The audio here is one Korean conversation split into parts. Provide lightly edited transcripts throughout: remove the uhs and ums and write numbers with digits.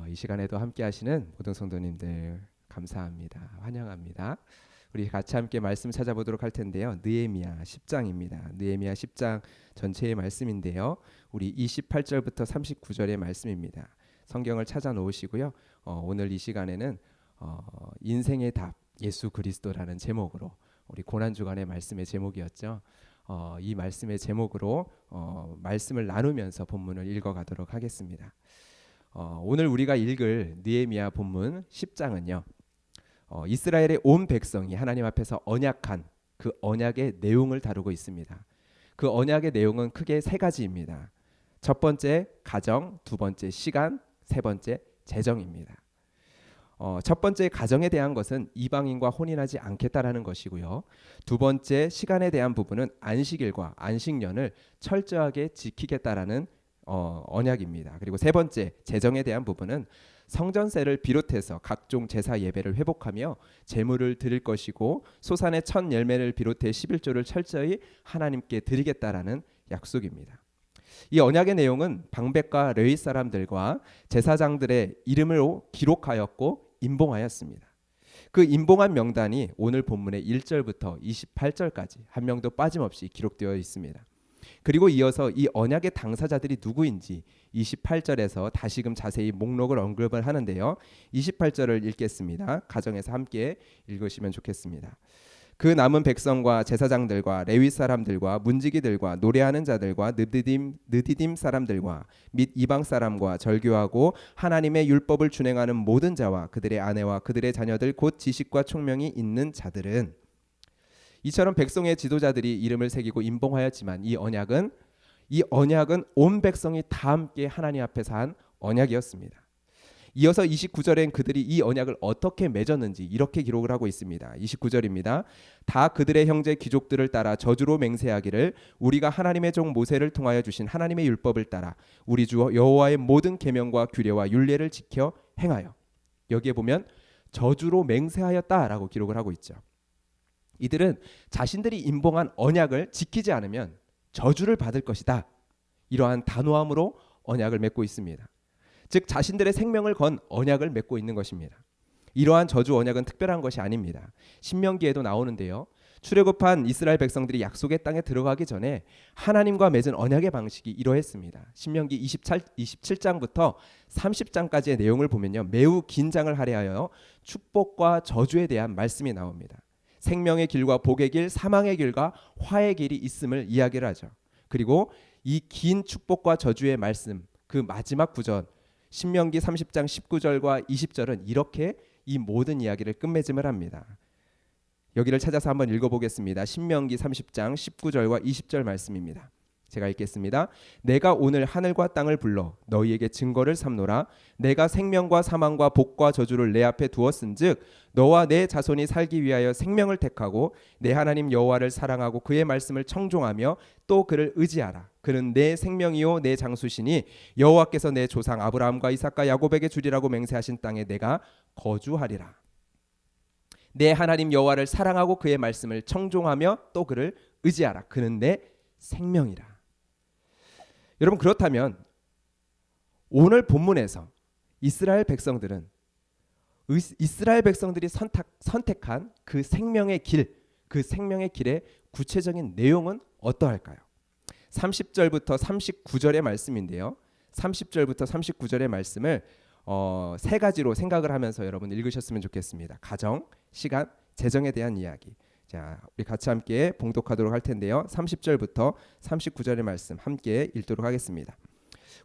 이 시간에도 함께 하시는 모든 성도님들 감사합니다. 환영합니다. 우리 같이 함께 말씀 찾아보도록 할 텐데요. 느헤미야 10장입니다. 느헤미야 10장 전체의 말씀인데요. 우리 28절부터 39절의 말씀입니다. 성경을 찾아 놓으시고요. 오늘 이 시간에는 인생의 답 예수 그리스도라는 제목으로 우리 고난주간의 말씀의 제목이었죠. 이 말씀의 제목으로 말씀을 나누면서 본문을 읽어가도록 하겠습니다. 오늘 우리가 읽을 느헤미야 본문 10장은요. 이스라엘의 온 백성이 하나님 앞에서 언약한 그 언약의 내용을 다루고 있습니다. 그 언약의 내용은 크게 세 가지입니다. 첫 번째 가정, 두 번째 시간, 세 번째 재정입니다. 첫 번째 가정에 대한 것은 이방인과 혼인하지 않겠다라는 것이고요. 두 번째 시간에 대한 부분은 안식일과 안식년을 철저하게 지키겠다라는 언약입니다. 그리고 세 번째 재정에 대한 부분은 성전세를 비롯해서 각종 제사 예배를 회복하며 제물을 드릴 것이고 소산의 첫 열매를 비롯해 11조를 철저히 하나님께 드리겠다라는 약속입니다. 이 언약의 내용은 방백과 레위 사람들과 제사장들의 이름으로 기록하였고 임봉하였습니다. 그 임봉한 명단이 오늘 본문의 1절부터 28절까지 한 명도 빠짐없이 기록되어 있습니다. 그리고 이어서 이 언약의 당사자들이 누구인지 28절에서 다시금 자세히 목록을 언급을 하는데요. 28절을 읽겠습니다. 가정에서 함께 읽으시면 좋겠습니다. 그 남은 백성과 제사장들과 레위 사람들과 문지기들과 노래하는 자들과 느디딤 사람들과 및 이방 사람과 절교하고 하나님의 율법을 준행하는 모든 자와 그들의 아내와 그들의 자녀들 곧 지식과 총명이 있는 자들은 이처럼 백성의 지도자들이 이름을 새기고 임봉하였지만 이 언약은 온 백성이 다 함께 하나님 앞에서 한 언약이었습니다. 이어서 29절엔 그들이 이 언약을 어떻게 맺었는지 이렇게 기록을 하고 있습니다. 29절입니다. 다 그들의 형제 귀족들을 따라 저주로 맹세하기를 우리가 하나님의 종 모세를 통하여 주신 하나님의 율법을 따라 우리 주 여호와의 모든 계명과 규례와 율례를 지켜 행하여. 여기에 보면 저주로 맹세하였다라고 기록을 하고 있죠. 이들은 자신들이 임봉한 언약을 지키지 않으면 저주를 받을 것이다. 이러한 단호함으로 언약을 맺고 있습니다. 즉 자신들의 생명을 건 언약을 맺고 있는 것입니다. 이러한 저주 언약은 특별한 것이 아닙니다. 신명기에도 나오는데요. 출애굽한 이스라엘 백성들이 약속의 땅에 들어가기 전에 하나님과 맺은 언약의 방식이 이러했습니다. 신명기 27장부터 30장까지의 내용을 보면요. 매우 긴 장을 할애하여 축복과 저주에 대한 말씀이 나옵니다. 생명의 길과 복의 길, 사망의 길과 화의 길이 있음을 이야기를 하죠. 그리고 이 긴 축복과 저주의 말씀, 그 마지막 구절 신명기 30장 19절과 20절은 이렇게 이 모든 이야기를 끝맺음을 합니다. 여기를 찾아서 한번 읽어보겠습니다. 신명기 30장 19절과 20절 말씀입니다. 제가 읽겠습니다. 내가 오늘 하늘과 땅을 불러 너희에게 증거를 삼노라. 내가 생명과 사망과 복과 저주를 내 앞에 두었은즉 너와 내 자손이 살기 위하여 생명을 택하고 내 하나님 여호와를 사랑하고 그의 말씀을 청종하며 또 그를 의지하라. 그는 내 생명이요 내 장수시니 여호와께서 내 조상 아브라함과 이삭과 야곱에게 주리라고 맹세하신 땅에 내가 거주하리라. 내 하나님 여호와를 사랑하고 그의 말씀을 청종하며 또 그를 의지하라. 그는 내 생명이라. 여러분 그렇다면 오늘 본문에서 이스라엘 백성들이 선택한 그 생명의 길의 구체적인 내용은 어떠할까요? 30절부터 39절의 말씀인데요. 30절부터 39절의 말씀을 세 가지로 생각을 하면서 여러분 읽으셨으면 좋겠습니다. 가정, 시간, 재정에 대한 이야기. 자, 우리 같이 함께 봉독하도록 할 텐데요. 30절부터 39절의 말씀 함께 읽도록 하겠습니다.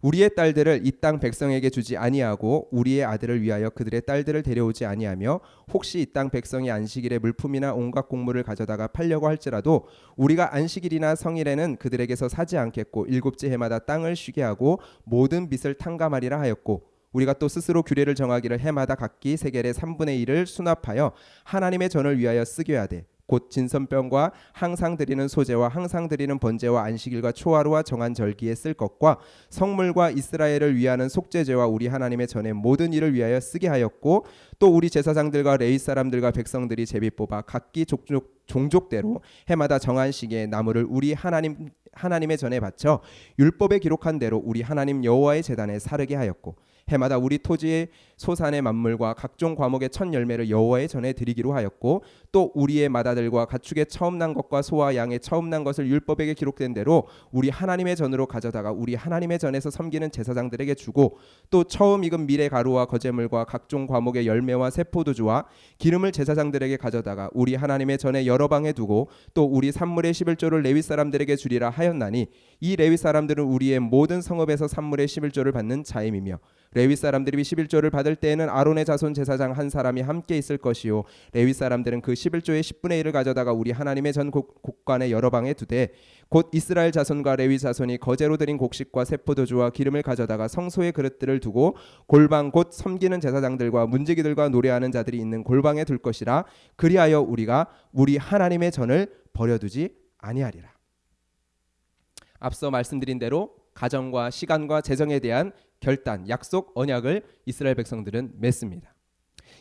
우리의 딸들을 이 땅 백성에게 주지 아니하고 우리의 아들을 위하여 그들의 딸들을 데려오지 아니하며 혹시 이 땅 백성이 안식일에 물품이나 온갖 곡물을 가져다가 팔려고 할지라도 우리가 안식일이나 성일에는 그들에게서 사지 않겠고 일곱째 해마다 땅을 쉬게 하고 모든 빚을 탕감하리라 하였고 우리가 또 스스로 규례를 정하기를 해마다 각기 세겔의 3분의 1을 수납하여 하나님의 전을 위하여 쓰게 하되 곧 진선병과 항상 드리는 소제와 항상 드리는 번제와 안식일과 초하루와 정한 절기에 쓸 것과 성물과 이스라엘을 위하는 속죄제와 우리 하나님의 전의 모든 일을 위하여 쓰게 하였고 또 우리 제사장들과 레위 사람들과 백성들이 제비 뽑아 각기 종족대로 해마다 정한 시기에 나무를 우리 하나님의 전에 바쳐 율법에 기록한 대로 우리 하나님 여호와의 제단에 사르게 하였고 해마다 우리 토지의 소산의 만물과 각종 과목의 첫 열매를 여호와의 전에 드리기로 하였고 또 우리의 마다들과 가축의 처음 난 것과 소와 양의 처음 난 것을 율법에게 기록된 대로 우리 하나님의 전으로 가져다가 우리 하나님의 전에서 섬기는 제사장들에게 주고 또 처음 익은 밀의 가루와 거제물과 각종 과목의 열매와 새 포도주와 기름을 제사장들에게 가져다가 우리 하나님의 전에 여러 방에 두고 또 우리 산물의 11조를 레위 사람들에게 주리라 하였나니 이 레위 사람들은 우리의 모든 성읍에서 산물의 11조를 받는 자임이며 레위 사람들이 11조를 받을 때에는 아론의 자손 제사장 한 사람이 함께 있을 것이요 레위 사람들은 그 11조의 10분의 1을 가져다가 우리 하나님의 전 곡관의 여러 방에 두되 곧 이스라엘 자손과 레위 자손이 거제로 드린 곡식과 새 포도주와 기름을 가져다가 성소의 그릇들을 두고 골방 곧 섬기는 제사장들과 문지기들과 노래하는 자들이 있는 골방에 둘 것이라. 그리하여 우리가 우리 하나님의 전을 버려두지 아니하리라. 앞서 말씀드린 대로 가정과 시간과 재정에 대한 결단, 약속, 언약을 이스라엘 백성들은 맺습니다.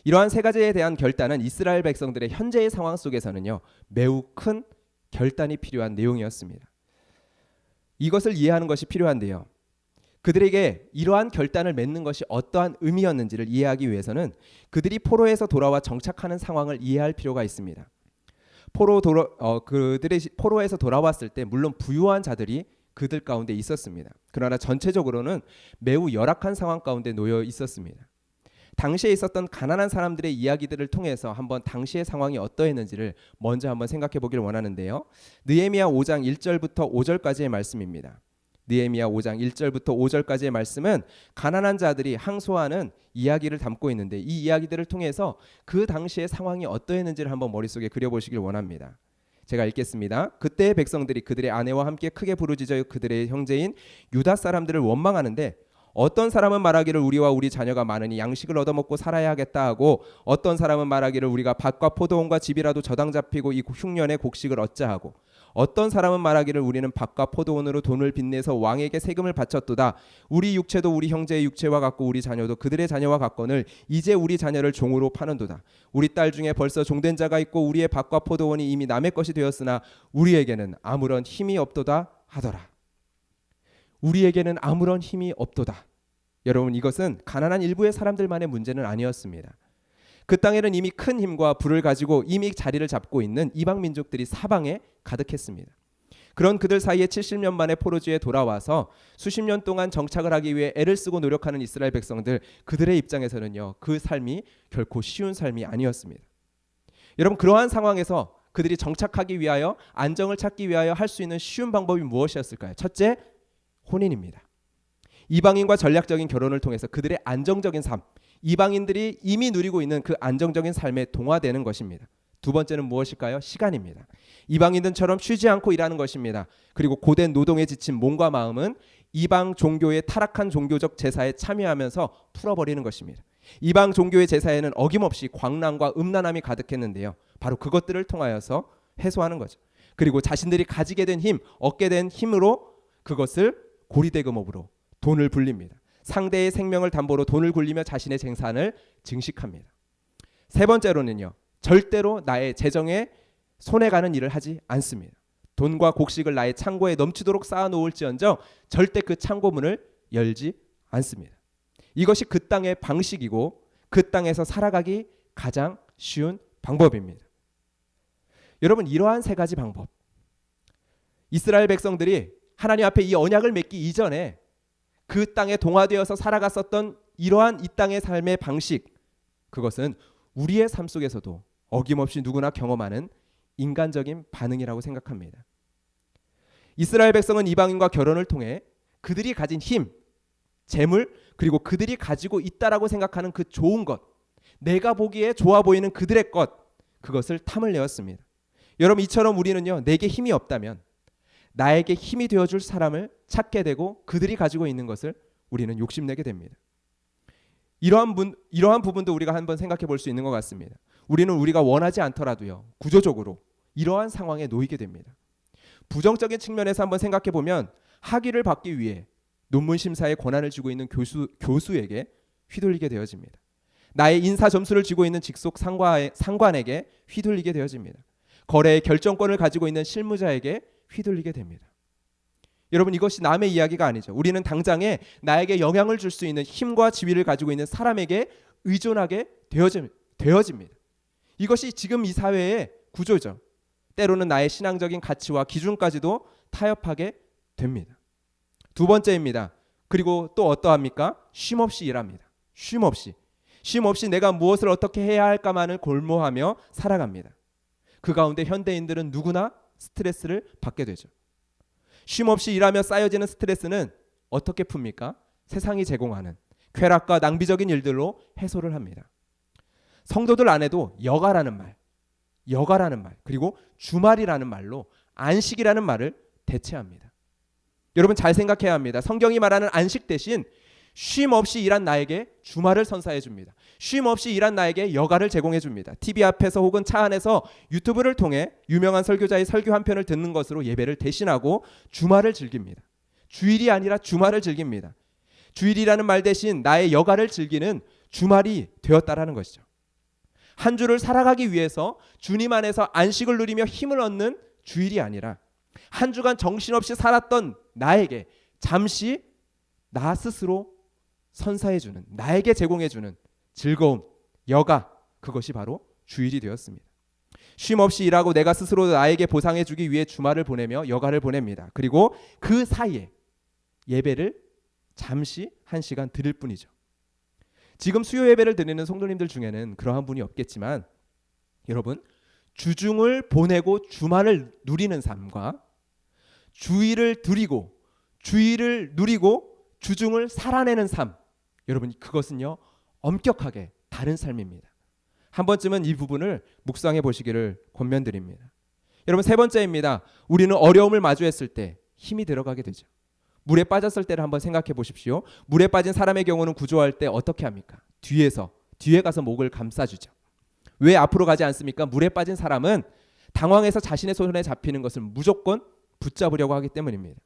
이러한 세 가지에 대한 결단은 이스라엘 백성들의 현재의 상황 속에서는요, 매우 큰 결단이 필요한 내용이었습니다. 이것을 이해하는 것이 필요한데요. 그들에게 이러한 결단을 맺는 것이 어떠한 의미였는지를 이해하기 위해서는 그들이 포로에서 돌아와 정착하는 상황을 이해할 필요가 있습니다. 그들이 포로에서 돌아왔을 때 물론 부유한 자들이 그들 가운데 있었습니다. 그러나 전체적으로는 매우 열악한 상황 가운데 놓여 있었습니다. 당시에 있었던 가난한 사람들의 이야기들을 통해서 한번 당시의 상황이 어떠했는지를 먼저 한번 생각해 보길 원하는데요. 느헤미야 5장 1절부터 5절까지의 말씀입니다. 느헤미야 5장 1절부터 5절까지의 말씀은 가난한 자들이 항소하는 이야기를 담고 있는데 이 이야기들을 통해서 그 당시의 상황이 어떠했는지를 한번 머릿속에 그려보시길 원합니다. 제가 읽겠습니다. 그때의 백성들이 그들의 아내와 함께 크게 부르짖어 그들의 형제인 유다 사람들을 원망하는데 어떤 사람은 말하기를 우리와 우리 자녀가 많으니 양식을 얻어먹고 살아야 하겠다 하고 어떤 사람은 말하기를 우리가 밭과 포도원과 집이라도 저당 잡히고 이 흉년에 곡식을 얻자 하고 어떤 사람은 말하기를 우리는 밭과 포도원으로 돈을 빚내서 왕에게 세금을 바쳤도다. 우리 육체도 우리 형제의 육체와 같고 우리 자녀도 그들의 자녀와 같거늘 이제 우리 자녀를 종으로 파는도다. 우리 딸 중에 벌써 종된 자가 있고 우리의 밭과 포도원이 이미 남의 것이 되었으나 우리에게는 아무런 힘이 없도다 하더라. 우리에게는 아무런 힘이 없도다. 여러분, 이것은 가난한 일부의 사람들만의 문제는 아니었습니다. 그 땅에는 이미 큰 힘과 부를 가지고 이미 자리를 잡고 있는 이방 민족들이 사방에 가득했습니다. 그런 그들 사이에 70년 만에 포로지에 돌아와서 수십 년 동안 정착을 하기 위해 애를 쓰고 노력하는 이스라엘 백성들, 그들의 입장에서는요, 그 삶이 결코 쉬운 삶이 아니었습니다. 여러분, 그러한 상황에서 그들이 정착하기 위하여 안정을 찾기 위하여 할 수 있는 쉬운 방법이 무엇이었을까요? 첫째, 혼인입니다. 이방인과 전략적인 결혼을 통해서 그들의 안정적인 삶, 이방인들이 이미 누리고 있는 그 안정적인 삶에 동화되는 것입니다. 두 번째는 무엇일까요? 시간입니다. 이방인들처럼 쉬지 않고 일하는 것입니다. 그리고 고된 노동에 지친 몸과 마음은 이방 종교의 타락한 종교적 제사에 참여하면서 풀어버리는 것입니다. 이방 종교의 제사에는 어김없이 광란과 음란함이 가득했는데요. 바로 그것들을 통하여서 해소하는 거죠. 그리고 자신들이 가지게 된 힘, 얻게 된 힘으로 그것을 고리대금업으로 돈을 불립니다. 상대의 생명을 담보로 돈을 굴리며 자신의 생산을 증식합니다. 세 번째로는요, 절대로 나의 재정에 손해가는 일을 하지 않습니다. 돈과 곡식을 나의 창고에 넘치도록 쌓아놓을지언정 절대 그 창고문을 열지 않습니다. 이것이 그 땅의 방식이고 그 땅에서 살아가기 가장 쉬운 방법입니다. 여러분, 이러한 세 가지 방법, 이스라엘 백성들이 하나님 앞에 이 언약을 맺기 이전에 그 땅에 동화되어서 살아갔었던 이러한 이 땅의 삶의 방식, 그것은 우리의 삶 속에서도 어김없이 누구나 경험하는 인간적인 반응이라고 생각합니다. 이스라엘 백성은 이방인과 결혼을 통해 그들이 가진 힘, 재물, 그리고 그들이 가지고 있다라고 생각하는 그 좋은 것, 내가 보기에 좋아 보이는 그들의 것, 그것을 탐을 내었습니다. 여러분, 이처럼 우리는요, 내게 힘이 없다면 나에게 힘이 되어줄 사람을 찾게 되고 그들이 가지고 있는 것을 우리는 욕심내게 됩니다. 이러한 부분도 우리가 한번 생각해 볼 수 있는 것 같습니다. 우리는 우리가 원하지 않더라도요, 구조적으로 이러한 상황에 놓이게 됩니다. 부정적인 측면에서 한번 생각해 보면 학위를 받기 위해 논문 심사의 권한을 쥐고 있는 교수에게 휘둘리게 되어집니다. 나의 인사 점수를 쥐고 있는 직속 상관에게 휘둘리게 되어집니다. 거래의 결정권을 가지고 있는 실무자에게 휘둘리게 됩니다. 여러분, 이것이 남의 이야기가 아니죠. 우리는 당장에 나에게 영향을 줄 수 있는 힘과 지위를 가지고 있는 사람에게 의존하게 되어집니다. 이것이 지금 이 사회의 구조죠. 때로는 나의 신앙적인 가치와 기준까지도 타협하게 됩니다. 두 번째입니다. 그리고 또 어떠합니까? 쉼없이 일합니다. 쉼없이 내가 무엇을 어떻게 해야 할까만을 골모하며 살아갑니다. 그 가운데 현대인들은 누구나 스트레스를 받게 되죠. 쉼없이 일하며 쌓여지는 스트레스는 어떻게 풉니까? 세상이 제공하는 쾌락과 낭비적인 일들로 해소를 합니다. 성도들 안에도 여가라는 말, 그리고 주말이라는 말로 안식이라는 말을 대체합니다. 여러분, 잘 생각해야 합니다. 성경이 말하는 안식 대신 쉼 없이 일한 나에게 주말을 선사해 줍니다. 쉼 없이 일한 나에게 여가를 제공해 줍니다. TV 앞에서 혹은 차 안에서 유튜브를 통해 유명한 설교자의 설교 한 편을 듣는 것으로 예배를 대신하고 주말을 즐깁니다. 주일이 아니라 주말을 즐깁니다. 주일이라는 말 대신 나의 여가를 즐기는 주말이 되었다라는 것이죠. 한 주를 살아가기 위해서 주님 안에서 안식을 누리며 힘을 얻는 주일이 아니라 한 주간 정신없이 살았던 나에게 잠시 나 스스로 선사해주는, 나에게 제공해주는 즐거움, 여가, 그것이 바로 주일이 되었습니다. 쉼없이 일하고 내가 스스로 나에게 보상해주기 위해 주말을 보내며 여가를 보냅니다. 그리고 그 사이에 예배를 잠시 1시간 드릴 뿐이죠. 지금 수요 예배를 드리는 성도님들 중에는 그러한 분이 없겠지만, 여러분, 주중을 보내고 주말을 누리는 삶과 주일을 누리고 주중을 살아내는 삶, 여러분, 그것은요 엄격하게 다른 삶입니다. 한 번쯤은 이 부분을 묵상해 보시기를 권면드립니다. 여러분, 세 번째입니다. 우리는 어려움을 마주했을 때 힘이 들어가게 되죠. 물에 빠졌을 때를 한번 생각해 보십시오. 물에 빠진 사람의 경우는 구조할 때 어떻게 합니까? 뒤에 가서 목을 감싸주죠. 왜 앞으로 가지 않습니까? 물에 빠진 사람은 당황해서 자신의 손에 잡히는 것을 무조건 붙잡으려고 하기 때문입니다.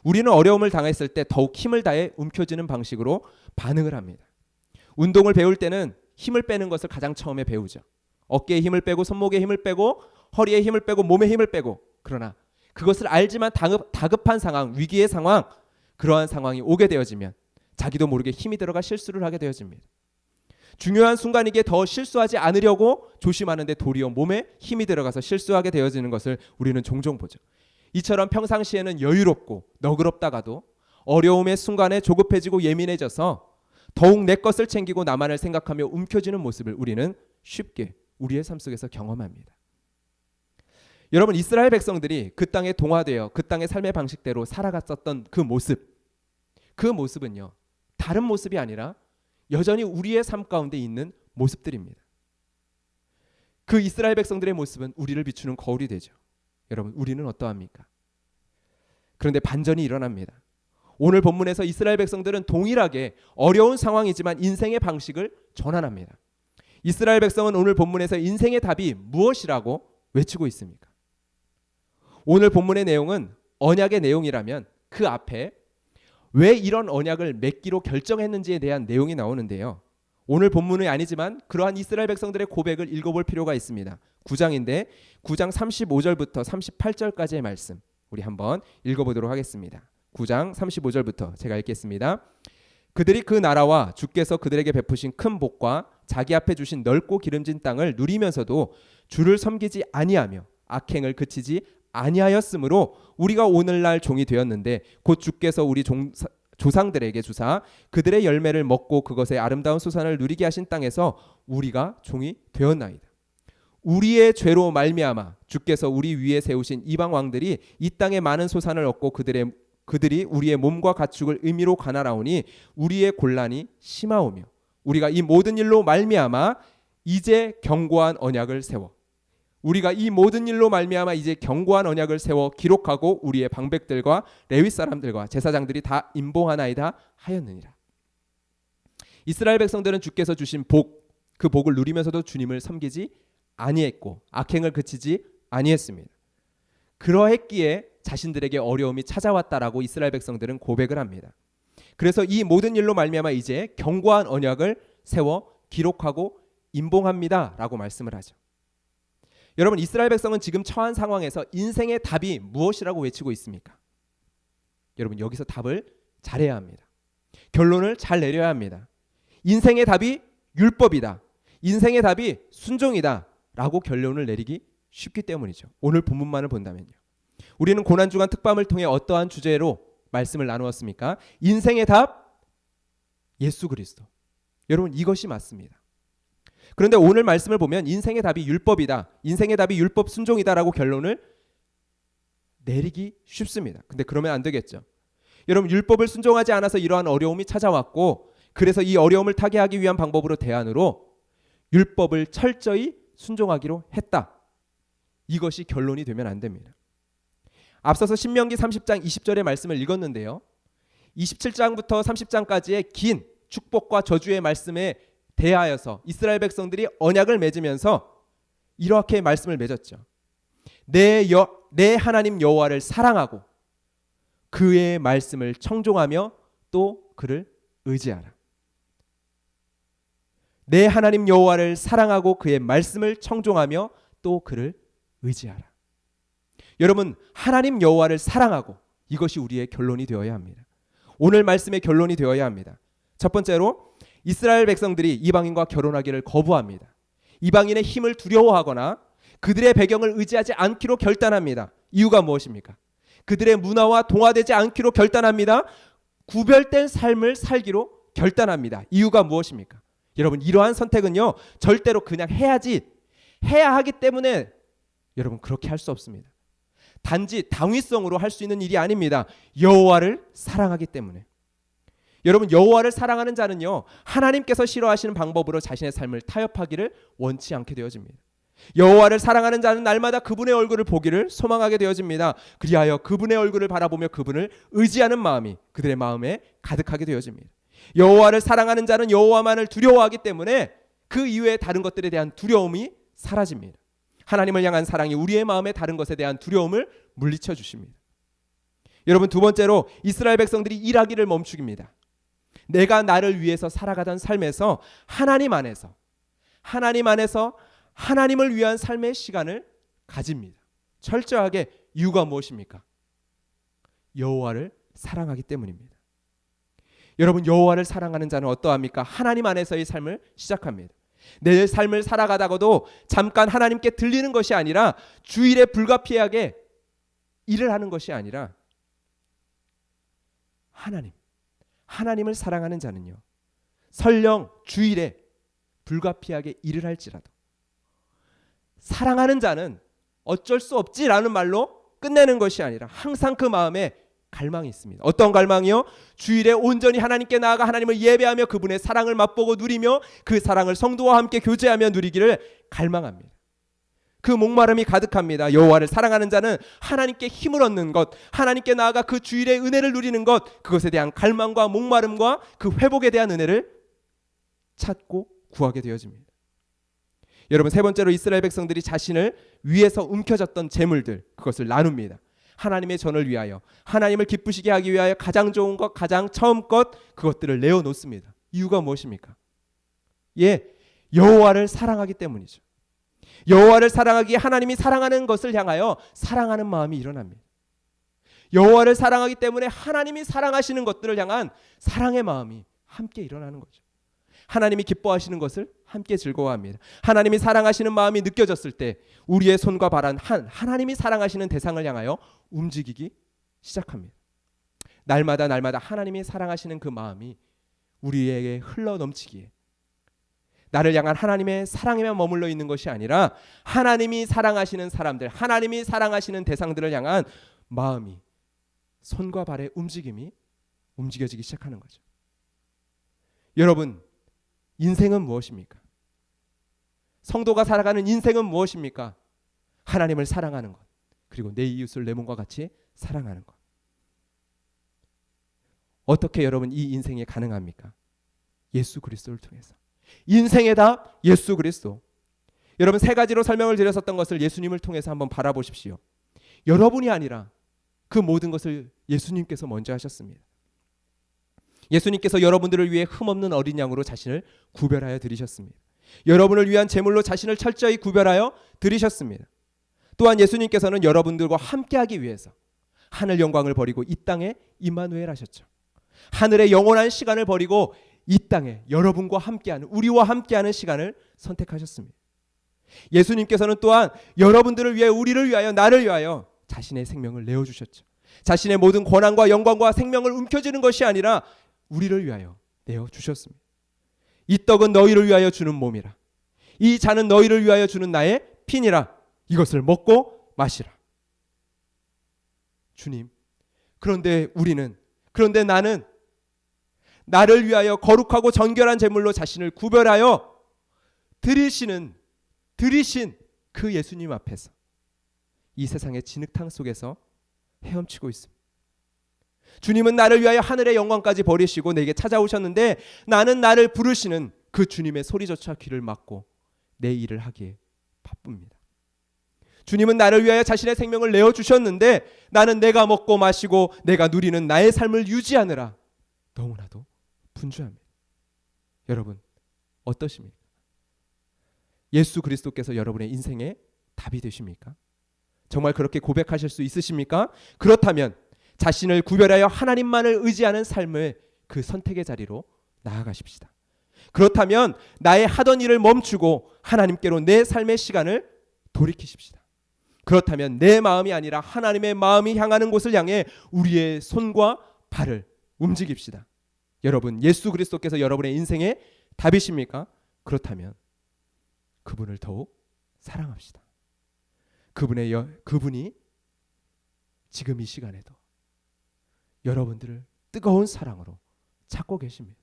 우리는 어려움을 당했을 때 더욱 힘을 다해 움켜쥐는 방식으로 반응을 합니다. 운동을 배울 때는 힘을 빼는 것을 가장 처음에 배우죠. 어깨에 힘을 빼고 손목에 힘을 빼고 허리에 힘을 빼고 몸에 힘을 빼고, 그러나 그것을 알지만 다급한 상황, 위기의 상황, 그러한 상황이 오게 되어지면 자기도 모르게 힘이 들어가 실수를 하게 되어집니다. 중요한 순간이기에 더 실수하지 않으려고 조심하는데 도리어 몸에 힘이 들어가서 실수하게 되어지는 것을 우리는 종종 보죠. 이처럼 평상시에는 여유롭고 너그럽다가도 어려움의 순간에 조급해지고 예민해져서 더욱 내 것을 챙기고 나만을 생각하며 움켜쥐는 모습을 우리는 쉽게 우리의 삶 속에서 경험합니다. 여러분, 이스라엘 백성들이 그 땅에 동화되어 그 땅의 삶의 방식대로 살아갔었던 그 모습은요 다른 모습이 아니라 여전히 우리의 삶 가운데 있는 모습들입니다. 그 이스라엘 백성들의 모습은 우리를 비추는 거울이 되죠. 여러분, 우리는 어떠합니까? 그런데 반전이 일어납니다. 오늘 본문에서 이스라엘 백성들은 동일하게 어려운 상황이지만 인생의 방식을 전환합니다. 이스라엘 백성은 오늘 본문에서 인생의 답이 무엇이라고 외치고 있습니까? 오늘 본문의 내용은 언약의 내용이라면 그 앞에 왜 이런 언약을 맺기로 결정했는지에 대한 내용이 나오는데요. 오늘 본문은 아니지만 그러한 이스라엘 백성들의 고백을 읽어볼 필요가 있습니다. 9장인데 9장 35절부터 38절까지의 말씀 우리 한번 읽어보도록 하겠습니다. 9장 35절부터 제가 읽겠습니다. 그들이 그 나라와 주께서 그들에게 베푸신 큰 복과 자기 앞에 주신 넓고 기름진 땅을 누리면서도 주를 섬기지 아니하며 악행을 그치지 아니하였으므로 우리가 오늘날 종이 되었는데 곧 주께서 우리 조상들에게 주사 그들의 열매를 먹고 그것의 아름다운 소산을 누리게 하신 땅에서 우리가 종이 되었나이다. 우리의 죄로 말미암아 주께서 우리 위에 세우신 이방 왕들이 이 땅에 많은 소산을 얻고 그들이 우리의 몸과 가축을 의미로 가나라오니 우리의 곤란이 심하오며 우리가 이 모든 일로 말미암아 이제 견고한 언약을 세워 기록하고 우리의 방백들과 레위 사람들과 제사장들이 다 임봉하나이다 하였느니라. 이스라엘 백성들은 주께서 주신 그 복을 누리면서도 주님을 섬기지 아니했고 악행을 그치지 아니했습니다. 그러했기에 자신들에게 어려움이 찾아왔다라고 이스라엘 백성들은 고백을 합니다. 그래서 이 모든 일로 말미암아 이제 견고한 언약을 세워 기록하고 임봉합니다라고 말씀을 하죠. 여러분, 이스라엘 백성은 지금 처한 상황에서 인생의 답이 무엇이라고 외치고 있습니까? 여러분 여기서 답을 잘해야 합니다. 결론을 잘 내려야 합니다. 인생의 답이 율법이다. 인생의 답이 순종이다. 라고 결론을 내리기 쉽기 때문이죠. 오늘 본문만을 본다면요. 우리는 고난주간 특밤을 통해 어떠한 주제로 말씀을 나누었습니까? 인생의 답, 예수 그리스도. 여러분 이것이 맞습니다. 그런데 오늘 말씀을 보면 인생의 답이 율법이다. 인생의 답이 율법 순종이다라고 결론을 내리기 쉽습니다. 근데 그러면 안 되겠죠. 여러분 율법을 순종하지 않아서 이러한 어려움이 찾아왔고 그래서 이 어려움을 타개하기 위한 방법으로 대안으로 율법을 철저히 순종하기로 했다. 이것이 결론이 되면 안 됩니다. 앞서서 신명기 30장 20절의 말씀을 읽었는데요. 27장부터 30장까지의 긴 축복과 저주의 말씀에 대하여서 이스라엘 백성들이 언약을 맺으면서 이렇게 말씀을 맺었죠. 내 하나님 여호와를 사랑하고 그의 말씀을 청종하며 또 그를 의지하라. 내 하나님 여호와를 사랑하고 그의 말씀을 청종하며 또 그를 의지하라. 여러분 하나님 여호와를 사랑하고 이것이 우리의 결론이 되어야 합니다. 오늘 말씀의 결론이 되어야 합니다. 첫 번째로 이스라엘 백성들이 이방인과 결혼하기를 거부합니다. 이방인의 힘을 두려워하거나 그들의 배경을 의지하지 않기로 결단합니다. 이유가 무엇입니까? 그들의 문화와 동화되지 않기로 결단합니다. 구별된 삶을 살기로 결단합니다. 이유가 무엇입니까? 여러분 이러한 선택은요 절대로 그냥 해야 하기 때문에 여러분 그렇게 할 수 없습니다. 단지 당위성으로 할 수 있는 일이 아닙니다. 여호와를 사랑하기 때문에. 여러분 여호와를 사랑하는 자는요 하나님께서 싫어하시는 방법으로 자신의 삶을 타협하기를 원치 않게 되어집니다. 여호와를 사랑하는 자는 날마다 그분의 얼굴을 보기를 소망하게 되어집니다. 그리하여 그분의 얼굴을 바라보며 그분을 의지하는 마음이 그들의 마음에 가득하게 되어집니다. 여호와를 사랑하는 자는 여호와만을 두려워하기 때문에 그 이외의 다른 것들에 대한 두려움이 사라집니다. 하나님을 향한 사랑이 우리의 마음에 다른 것에 대한 두려움을 물리쳐 주십니다. 여러분 두 번째로 이스라엘 백성들이 일하기를 멈추깁니다. 내가 나를 위해서 살아가던 삶에서 하나님 안에서 하나님을 위한 삶의 시간을 가집니다. 철저하게. 이유가 무엇입니까? 여호와를 사랑하기 때문입니다. 여러분 여호와를 사랑하는 자는 어떠합니까? 하나님 안에서의 삶을 시작합니다. 내 삶을 살아가다가도 잠깐 하나님께 들리는 것이 아니라 주일에 불가피하게 일을 하는 것이 아니라 하나님을 사랑하는 자는요 설령 주일에 불가피하게 일을 할지라도 사랑하는 자는 어쩔 수 없지라는 말로 끝내는 것이 아니라 항상 그 마음에 갈망이 있습니다. 어떤 갈망이요? 주일에 온전히 하나님께 나아가 하나님을 예배하며 그분의 사랑을 맛보고 누리며 그 사랑을 성도와 함께 교제하며 누리기를 갈망합니다. 그 목마름이 가득합니다. 여호와를 사랑하는 자는 하나님께 힘을 얻는 것, 하나님께 나아가 그 주일의 은혜를 누리는 것, 그것에 대한 갈망과 목마름과 그 회복에 대한 은혜를 찾고 구하게 되어집니다. 여러분 세 번째로 이스라엘 백성들이 자신을 위해서 움켜졌던 재물들 그것을 나눕니다. 하나님의 전을 위하여 하나님을 기쁘시게 하기 위하여 가장 좋은 것 가장 처음 것 그것들을 내어놓습니다. 이유가 무엇입니까? 여호와를 사랑하기 때문이죠. 여호와를 사랑하기에 하나님이 사랑하는 것을 향하여 사랑하는 마음이 일어납니다. 여호와를 사랑하기 때문에 하나님이 사랑하시는 것들을 향한 사랑의 마음이 함께 일어나는 거죠. 하나님이 기뻐하시는 것을 함께 즐거워합니다. 하나님이 사랑하시는 마음이 느껴졌을 때 우리의 손과 발은 하나님이 사랑하시는 대상을 향하여 움직이기 시작합니다. 날마다 하나님이 사랑하시는 그 마음이 우리에게 흘러 넘치기에 나를 향한 하나님의 사랑에만 머물러 있는 것이 아니라 하나님이 사랑하시는 사람들, 하나님이 사랑하시는 대상들을 향한 마음이 손과 발의 움직임이 움직여지기 시작하는 거죠. 여러분 인생은 무엇입니까? 성도가 살아가는 인생은 무엇입니까? 하나님을 사랑하는 것 그리고 내 이웃을 내 몸과 같이 사랑하는 것. 어떻게 여러분 이 인생이 가능합니까? 예수 그리스도를 통해서. 인생의 답 예수 그리스도. 여러분 세 가지로 설명을 드렸었던 것을 예수님을 통해서 한번 바라보십시오. 여러분이 아니라 그 모든 것을 예수님께서 먼저 하셨습니다. 예수님께서 여러분들을 위해 흠없는 어린 양으로 자신을 구별하여 드리셨습니다. 여러분을 위한 제물로 자신을 철저히 구별하여 드리셨습니다. 또한 예수님께서는 여러분들과 함께하기 위해서 하늘 영광을 버리고 이 땅에 임마누엘 하셨죠. 하늘의 영원한 시간을 버리고 이 땅에 여러분과 함께하는, 우리와 함께하는 시간을 선택하셨습니다. 예수님께서는 또한 여러분들을 위해, 우리를 위하여, 나를 위하여 자신의 생명을 내어주셨죠. 자신의 모든 권한과 영광과 생명을 움켜쥐는 것이 아니라 우리를 위하여 내어주셨습니다. 이 떡은 너희를 위하여 주는 몸이라, 이 잔은 너희를 위하여 주는 나의 피니라. 이것을 먹고 마시라. 주님, 그런데 우리는, 그런데 나는 나를 위하여 거룩하고 정결한 제물로 자신을 구별하여 드리신 그 예수님 앞에서 이 세상의 진흙탕 속에서 헤엄치고 있습니다. 주님은 나를 위하여 하늘의 영광까지 버리시고 내게 찾아오셨는데, 나는 나를 부르시는 그 주님의 소리조차 귀를 막고 내 일을 하기에 바쁩니다. 주님은 나를 위하여 자신의 생명을 내어주셨는데, 나는 내가 먹고 마시고 내가 누리는 나의 삶을 유지하느라 너무나도 분주합니다. 여러분 어떠십니까? 예수 그리스도께서 여러분의 인생의 답이 되십니까? 정말 그렇게 고백하실 수 있으십니까? 그렇다면 자신을 구별하여 하나님만을 의지하는 삶을 그 선택의 자리로 나아가십시다. 그렇다면 나의 하던 일을 멈추고 하나님께로 내 삶의 시간을 돌이키십시다. 그렇다면 내 마음이 아니라 하나님의 마음이 향하는 곳을 향해 우리의 손과 발을 움직입시다. 여러분, 예수 그리스도께서 여러분의 인생의 답이십니까? 그렇다면 그분을 더욱 사랑합시다. 그분이 지금 이 시간에도 여러분들을 뜨거운 사랑으로 찾고 계십니다.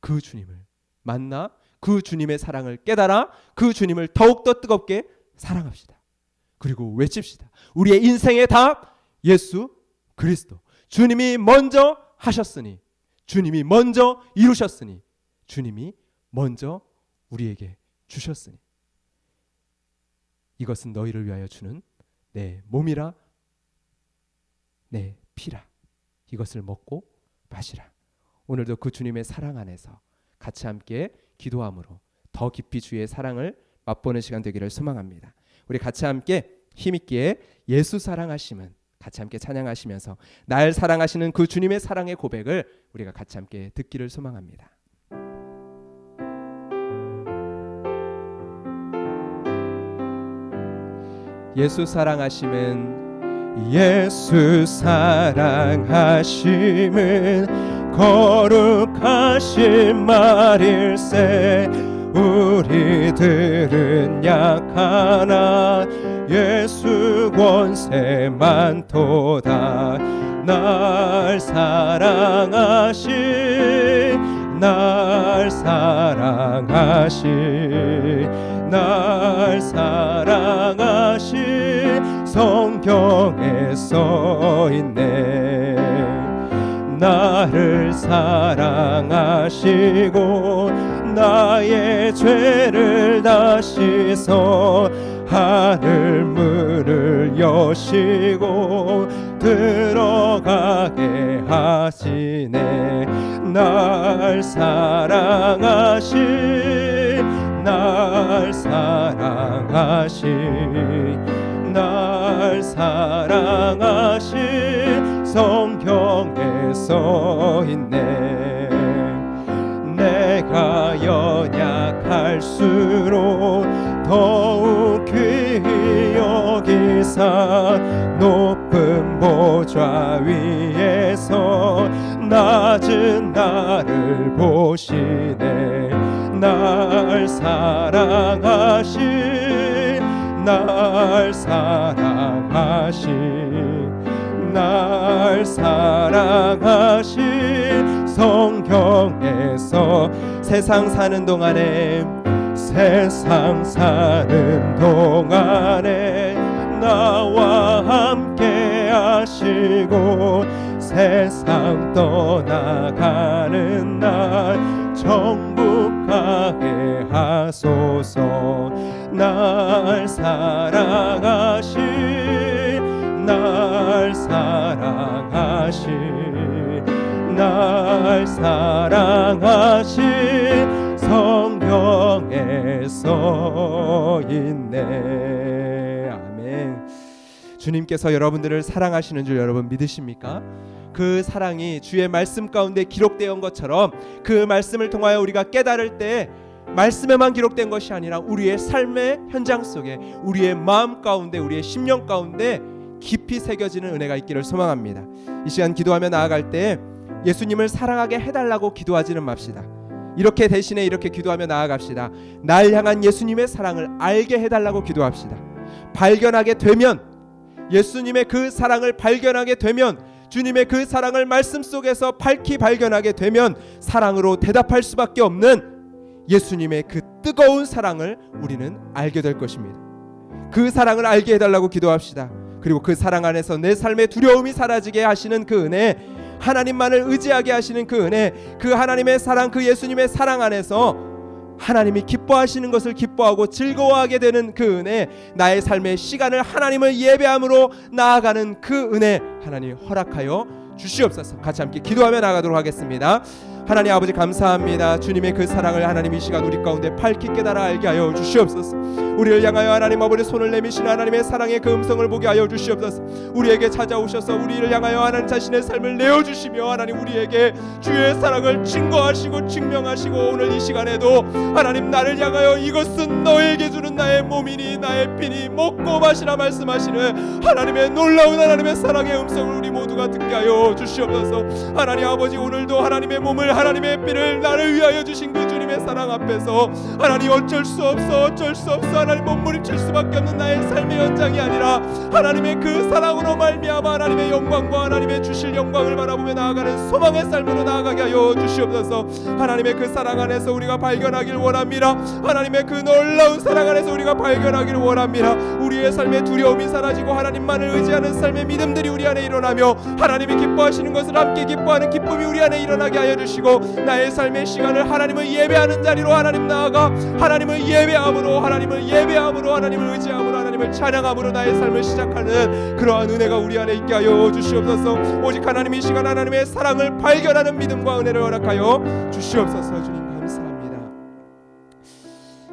그 주님을 만나 그 주님의 사랑을 깨달아 그 주님을 더욱더 뜨겁게 사랑합시다. 그리고 외칩시다. 우리의 인생의 답, 예수 그리스도. 주님이 먼저 하셨으니, 주님이 먼저 이루셨으니, 주님이 먼저 우리에게 주셨으니, 이것은 너희를 위하여 주는 내 몸이라, 내 피라. 이것을 먹고 마시라. 오늘도 그 주님의 사랑 안에서 같이 함께 기도함으로 더 깊이 주의 사랑을 맛보는 시간 되기를 소망합니다. 우리 같이 함께 힘있게 예수 사랑하심은 같이 함께 찬양하시면서 날 사랑하시는 그 주님의 사랑의 고백을 우리가 같이 함께 듣기를 소망합니다. 예수 사랑하심은, 예수 사랑하심은 거룩하신 말일세. 우리들은 약하나 예수 권세 많도다. 날 사랑하신, 날 사랑하신, 날 사랑하신 성경에 써있네. 나를 사랑하시고 나의 죄를 다 씻어 하늘 문을 여시고 들어가게 하시네. 날 사랑하신, 날 사랑하신, 날 사랑하신 성경에 써있네. 내가 연약할수록 더욱 귀히 여기사 높은 보좌 위에서 낮은 나를 보시네. 날 사랑하신, 날 사랑하신, 날 사랑하신 성경에서 세상 사는 동안에, 세상 사는 동안에 나와 함께 하시고 세상 떠나가는 날 정복하게 하소서. 날 사랑하신, 날 사랑하신, 날 사랑하신 성경에 써있네. 아멘. 주님께서 여러분들을 사랑하시는 줄 여러분 믿으십니까? 그 사랑이 주의 말씀 가운데 기록되어 온 것처럼 그 말씀을 통하여 우리가 깨달을 때 말씀에만 기록된 것이 아니라 우리의 삶의 현장 속에 우리의 마음 가운데 우리의 심령 가운데 깊이 새겨지는 은혜가 있기를 소망합니다. 이 시간 기도하며 나아갈 때 예수님을 사랑하게 해달라고 기도하지는 맙시다. 이렇게 대신에 이렇게 기도하며 나아갑시다. 날 향한 예수님의 사랑을 알게 해달라고 기도합시다. 발견하게 되면 예수님의 그 사랑을 발견하게 되면 주님의 그 사랑을 말씀 속에서 밝히 발견하게 되면 사랑으로 대답할 수밖에 없는 예수님의 그 뜨거운 사랑을 우리는 알게 될 것입니다. 그 사랑을 알게 해달라고 기도합시다. 그리고 그 사랑 안에서 내 삶의 두려움이 사라지게 하시는 그 은혜, 하나님만을 의지하게 하시는 그 은혜, 그 하나님의 사랑, 그 예수님의 사랑 안에서 하나님이 기뻐하시는 것을 기뻐하고 즐거워하게 되는 그 은혜, 나의 삶의 시간을 하나님을 예배함으로 나아가는 그 은혜 하나님 허락하여 주시옵소서. 같이 함께 기도하며 나가도록 하겠습니다. 하나님 아버지 감사합니다. 주님의 그 사랑을 하나님 이 시간 우리 가운데 밝히 깨달아 알게 하여 주시옵소서. 우리를 향하여 하나님 아버지 손을 내미시는 하나님의 사랑의 그 음성을 보게 하여 주시옵소서. 우리에게 찾아오셔서 우리를 향하여 하나님 자신의 삶을 내어주시며 하나님 우리에게 주의 사랑을 증거하시고 증명하시고 오늘 이 시간에도 하나님 나를 향하여 이것은 너에게 주는 나의 몸이니 나의 피니 먹고 마시라 말씀하시는 하나님의 놀라운 하나님의 사랑의 음성을 우리 모두가 듣게 하여 주시옵소서. 하나님 아버지 오늘도 하나님의 몸을 하나님의 피를 나를 위하여 주신 그 주님의 사랑 앞에서 하나님 어쩔 수 없어 하나님 몸부림칠 수밖에 없는 나의 삶의 현장이 아니라 하나님의 그 사랑으로 말미암아 하나님의 영광과 하나님의 주실 영광을 바라보며 나아가는 소망의 삶으로 나아가게 하여 주시옵소서. 하나님의 그 사랑 안에서 우리가 발견하길 원합니다. 하나님의 그 놀라운 사랑 안에서 우리가 발견하길 원합니다. 우리의 삶의 두려움이 사라지고 하나님만을 의지하는 삶의 믿음들이 우리 안에 일어나며 하나님이 기뻐하시는 것을 함께 기뻐하는 기쁨이 우리 안에 일어나게 하여 주시고 나의 삶의 시간을 하나님을 예배하는 자리로 하나님 나아가 하나님을 예배함으로 하나님을 의지함으로 하나님을 찬양함으로 나의 삶을 시작하는 그러한 은혜가 우리 안에 있게 하여 주시옵소서. 오직 하나님이 이 시간 하나님의 사랑을 발견하는 믿음과 은혜를 허락하여 주시옵소서. 주님 감사합니다.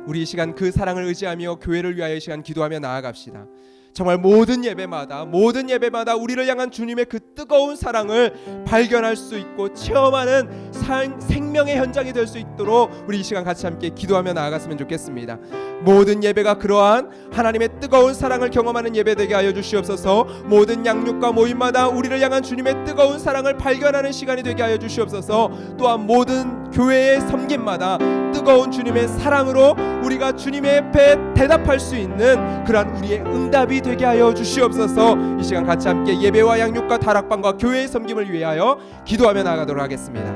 우리 이 시간 그 사랑을 의지하며 교회를 위하여 이 시간 기도하며 나아갑시다. 정말 모든 예배마다 우리를 향한 주님의 그 뜨거운 사랑을 발견할 수 있고 체험하는 생명의 현장이 될 수 있도록 우리 이 시간 같이 함께 기도하며 나아갔으면 좋겠습니다. 모든 예배가 그러한 하나님의 뜨거운 사랑을 경험하는 예배 되게 하여 주시옵소서. 모든 양육과 모임마다 우리를 향한 주님의 뜨거운 사랑을 발견하는 시간이 되게 하여 주시옵소서. 또한 모든 교회의 섬김마다 뜨거운 주님의 사랑으로 우리가 주님의 앞에 대답할 수 있는 그러한 우리의 응답이 되게 하여 주시옵소서. 이 시간 같이 함께 예배와 양육과 다락방과 교회의 섬김을 위하여 기도하며 나가도록 하겠습니다.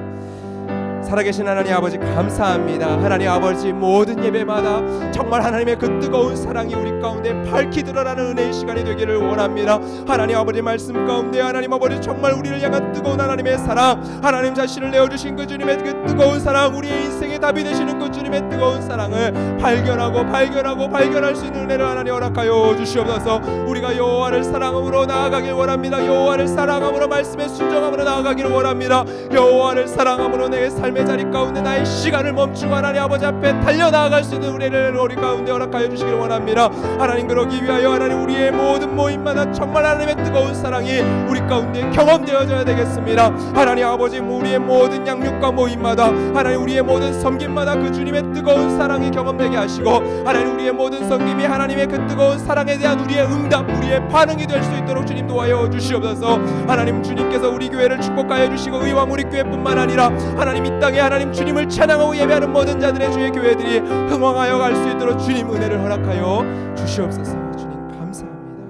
살아계신 하나님 아버지 감사합니다. 하나님 아버지 모든 예배마다 정말 하나님의 그 뜨거운 사랑이 우리 가운데 밝히 드러나는 은혜의 시간이 되기를 원합니다. 하나님 아버지 말씀 가운데 하나님 아버지 정말 우리를 향한 뜨거운 하나님의 사랑, 하나님 자신을 내어주신 그 주님의 그 뜨거운 사랑, 우리의 인생의 답이 되시는 그 주님의 뜨거운 사랑을 발견할 수 있는 은혜를 하나님 허락하여 주시옵소서. 우리가 여호와를 사랑함으로 나아가길 원합니다. 여호와를 사랑함으로 말씀에 순종함으로 나아가길 원합니다. 여호와를 사랑함으로 내 삶의 자리 가운데 나의 시간을 멈추고 하나님 아버지 앞에 달려나아갈 수 있는 은혜를 우리 가운데 허락하여 주시길 원합니다. 하나님 그러기 위하여 하나님 우리의 모든 모임마다 정말 하나님의 뜨거운 사랑이 우리 가운데 경험되어져야 되겠습니다. 하나님 아버지 우리의 모든 양육과 모임마다 하나님 우리의 모든 섬김마다 그 주님의 뜨거운 사랑이 경험되게 하시고 하나님 우리의 모든 섬김이 하나님의 그 뜨거운 사랑에 대한 우리의 응답, 우리의 반응이 될 수 있도록 주님 도와여 주시옵소서. 하나님 주님께서 우리 교회를 축복하여 주시고 의왕 우리 교회뿐만 아니라 하나님 이 땅에 하나님 주님을 찬양하고 예배하는 모든 자들의 주의 교회들이 흥왕하여 갈 수 있도록 주님 은혜를 허락하여 주시옵소서. 주님 감사합니다.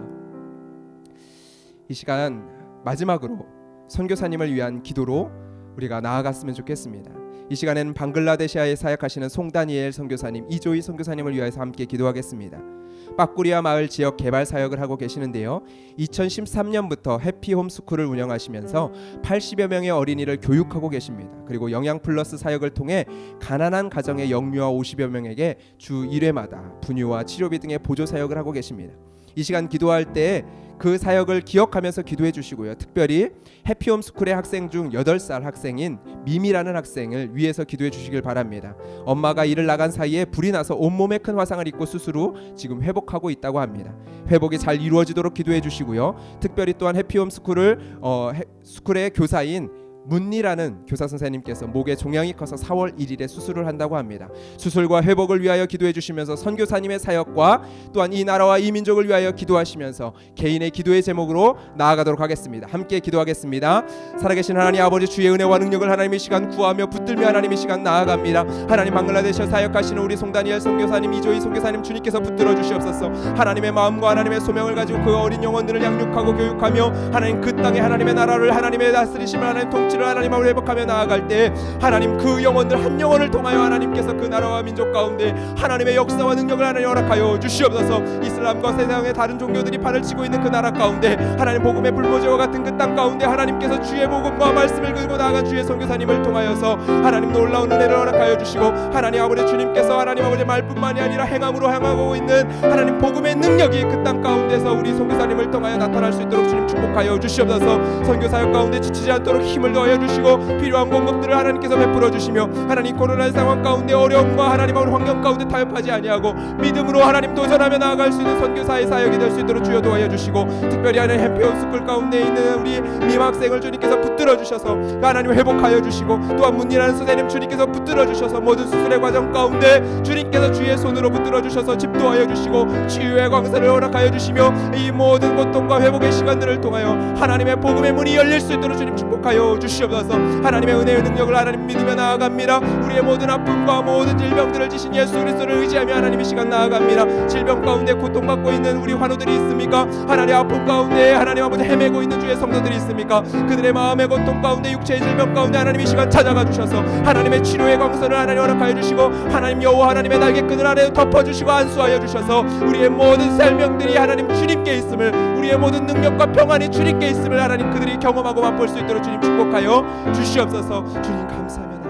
이 시간 마지막으로 선교사님을 위한 기도로 우리가 나아갔으면 좋겠습니다. 이 시간에는 방글라데시아에 사역하시는 송다니엘 선교사님, 이조이 선교사님을 위해서 함께 기도하겠습니다. 빠꾸리아 마을 지역 개발 사역을 하고 계시는데요. 2013년부터 해피홈 스쿨을 운영하시면서 80여 명의 어린이를 교육하고 계십니다. 그리고 영양 플러스 사역을 통해 가난한 가정의 영유아 50여 명에게 주 1회마다 분유와 치료비 등의 보조 사역을 하고 계십니다. 이 시간 기도할 때 그 사역을 기억하면서 기도해 주시고요. 특별히 해피홈 스쿨의 학생 중 8살 학생인 미미라는 학생을 위해서 기도해 주시길 바랍니다. 엄마가 일을 나간 사이에 불이 나서 온몸에 큰 화상을 입고 수술 후 지금 회복하고 있다고 합니다. 회복이 잘 이루어지도록 기도해 주시고요. 특별히 또한 해피홈 스쿨의 교사인 문니라는 교사 선생님께서 목에 종양이 커서 4월 1일에 수술을 한다고 합니다. 수술과 회복을 위하여 기도해 주시면서 선교사님의 사역과 또한 이 나라와 이 민족을 위하여 기도하시면서 개인의 기도의 제목으로 나아가도록 하겠습니다. 함께 기도하겠습니다. 살아계신 하나님 아버지, 주의 은혜와 능력을 하나님의 시간 구하며 붙들며 하나님의 시간 나아갑니다. 하나님, 방글라데시에 사역하시는 우리 송다니엘 선교사님, 이조희 선교사님, 주님께서 붙들어 주시옵소서. 하나님의 마음과 하나님의 소명을 가지고 그 어린 영혼들을 양육하고 교육하며 하나님 그 땅에 하나님의 나라를, 하나님의 다스리심을, 하나님 통치를 하나님을 회복하며 나아갈 때 하나님 그 영혼들 한 영혼을 통하여 하나님께서 그 나라와 민족 가운데 하나님의 역사와 능력을 하나님 허락하여 주시옵소서. 이슬람과 세상의 다른 종교들이 팔을 치고 있는 그 나라 가운데 하나님 복음의 불모지와 같은 그 땅 가운데 하나님께서 주의 복음과 말씀을 들고 나아간 주의 선교사님을 통하여서 하나님 놀라운 은혜를 허락하여 주시고 하나님 아버지, 주님께서 하나님 아버지 말뿐만이 아니라 행함으로 행하고 있는 하나님 복음의 능력이 그 땅 가운데서 우리 선교사님을 통하여 나타날 수 있도록 주님 축복하여 주시옵소서. 선교사역 가운데 지치지 않도록 힘을 더하여 주시고 필요한 공급들을 하나님께서 베풀어 주시며 하나님 코로나 상황 가운데 어려움과 하나님 아버지 환경 가운데 타협하지 아니하고 믿음으로 하나님 도전하며 나아갈 수 있는 선교사의 사역이 될 수 있도록 주여 도와여 주시고 특별히 하나님 해피홈 스쿨 가운데 있는 우리 미학생을 주님께서 붙들어 주셔서 하나님 회복하여 주시고 또한 문이라는 선생님 주님께서 붙들어 주셔서 모든 수술의 과정 가운데 주님께서 주의 손으로 붙들어 주셔서 집도하여 주시고 치유의 광선을 허락하여 주시며 이 모든 고통과 회복의 시간들을 통하여 하나님의 복음의 문이 열릴 수 있도록 주님 축복하여 주시옵소서. 하나님의 은혜의 능력을 하나님 믿으며 나아갑니다. 우리의 모든 아픔과 모든 질병들을 지신 예수 그리스도를 의지하며 하나님의 시간 나아갑니다. 질병 가운데 고통받고 있는 우리 환우들이 있습니까? 하나님 아픔 가운데 하나님 아버지 헤매고 있는 주의 성도들이 있습니까? 그들의 마음의 고통 가운데 육체의 질병 가운데 하나님의 시간 찾아가 주셔서 하나님의 치료의 광선을 하나님 허락하여 주시고 하나님 여호와 하나님의 날개끈을 하나님 덮어주시고 안수하여 주셔서 우리의 모든 생명들이 하나님 주님께 있음을, 우리의 모든 능력과 평안이 주님께 있음을 하나님 그들이 경험하고 맛볼 수 있도록 주님 축복하여 주시옵소서. 주님 감사합니다.